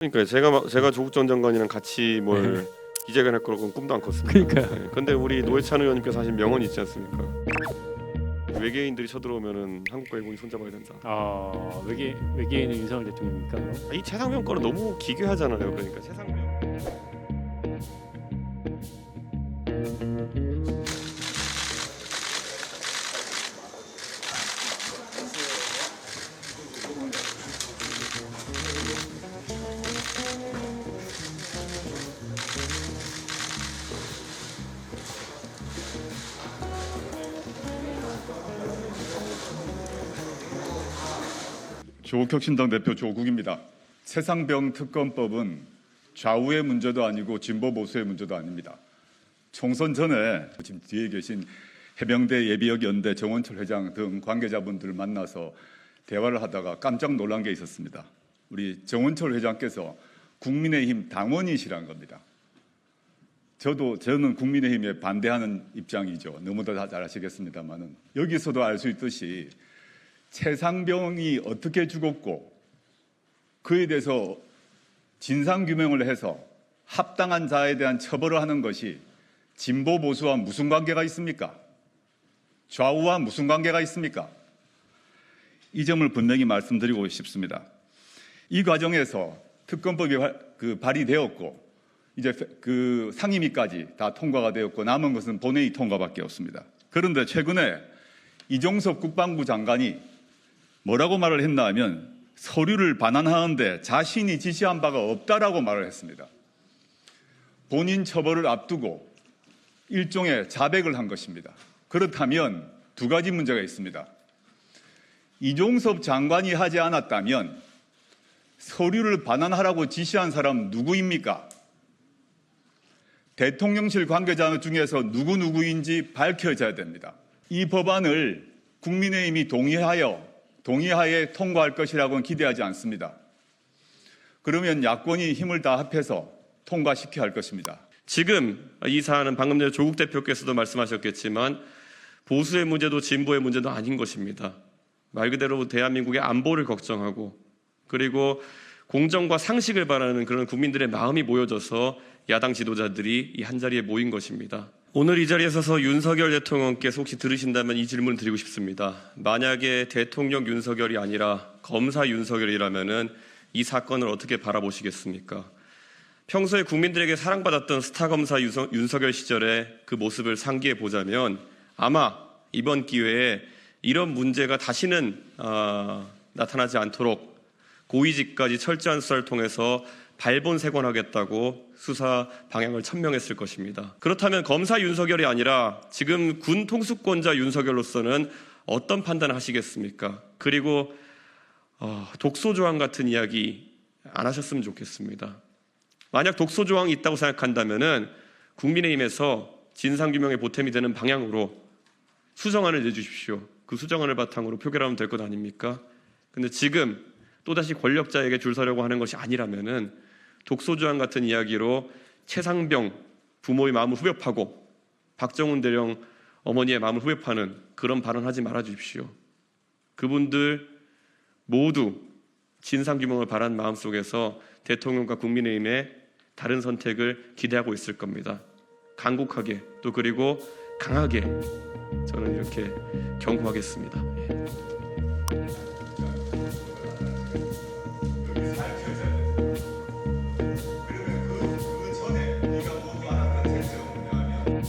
그러니까 제가 조국 전 장관이랑 같이 뭘 기자회견할 거라고는 꿈도 안 꿨습니다. 그러니까요. 네. 근데 우리 노회찬 의원님께서 하신 명언이 있지 않습니까? 외계인들이 쳐들어오면은 한국과 일본이 손잡아야 된다. 외계인은 윤석열 대통령입니까? 그럼? 이 최상병 거는 너무 기괴하잖아요. 그러니까 최상병. 조국혁신당 대표 조국입니다. 최상병 특검법은 좌우의 문제도 아니고 진보 보수의 문제도 아닙니다. 총선 전에 지금 뒤에 계신 해병대 예비역 연대 정원철 회장 등 관계자분들 만나서 대화를 하다가 깜짝 놀란 게 있었습니다. 우리 정원철 회장께서 국민의힘 당원이시란 겁니다. 저는 국민의힘에 반대하는 입장이죠. 너무도 다 잘 아시겠습니다만은 여기서도 알 수 있듯이 최상병이 어떻게 죽었고 그에 대해서 진상규명을 해서 합당한 자에 대한 처벌을 하는 것이 진보 보수와 무슨 관계가 있습니까? 좌우와 무슨 관계가 있습니까? 이 점을 분명히 말씀드리고 싶습니다. 이 과정에서 특검법이 발의되었고 이제 상임위까지 다 통과가 되었고 남은 것은 본회의 통과밖에 없습니다. 그런데 최근에 이종섭 국방부 장관이 뭐라고 말을 했나 하면 서류를 반환하는데 자신이 지시한 바가 없다라고 말을 했습니다. 본인 처벌을 앞두고 일종의 자백을 한 것입니다. 그렇다면 두 가지 문제가 있습니다. 이종섭 장관이 하지 않았다면 서류를 반환하라고 지시한 사람 누구입니까? 대통령실 관계자 중에서 누구인지 밝혀져야 됩니다. 이 법안을 국민의힘이 동의하에 통과할 것이라고는 기대하지 않습니다. 그러면 야권이 힘을 다 합해서 통과시켜야 할 것입니다. 지금 이 사안은 방금 전에 조국 대표께서도 말씀하셨겠지만 보수의 문제도 진보의 문제도 아닌 것입니다. 말 그대로 대한민국의 안보를 걱정하고 그리고 공정과 상식을 바라는 그런 국민들의 마음이 모여져서 야당 지도자들이 이 한자리에 모인 것입니다. 오늘 이 자리에 서서 윤석열 대통령께서 혹시 들으신다면 이 질문을 드리고 싶습니다. 만약에 대통령 윤석열이 아니라 검사 윤석열이라면은 이 사건을 어떻게 바라보시겠습니까? 평소에 국민들에게 사랑받았던 스타 검사 윤석열 시절의 그 모습을 상기해 보자면 아마 이번 기회에 이런 문제가 다시는 나타나지 않도록 고위직까지 철저한 수사를 통해서 발본색원하겠다고 수사 방향을 천명했을 것입니다. 그렇다면 검사 윤석열이 아니라 지금 군 통수권자 윤석열로서는 어떤 판단을 하시겠습니까? 그리고 독소조항 같은 이야기 안 하셨으면 좋겠습니다. 만약 독소조항이 있다고 생각한다면 국민의힘에서 진상규명에 보탬이 되는 방향으로 수정안을 내주십시오. 그 수정안을 바탕으로 표결하면 될 것 아닙니까? 근데 지금 또다시 권력자에게 줄 서려고 하는 것이 아니라면은 독소조항 같은 이야기로 최상병 부모의 마음을 후벼파고 박정훈 대령 어머니의 마음을 후벼파는 그런 발언하지 말아 주십시오. 그분들 모두 진상규명을 바라는 마음속에서 대통령과 국민의힘의 다른 선택을 기대하고 있을 겁니다. 간곡하게 또 그리고 강하게 저는 이렇게 경고하겠습니다. 그 전에 우리가 모두 알았던 쟁점은 뭐냐면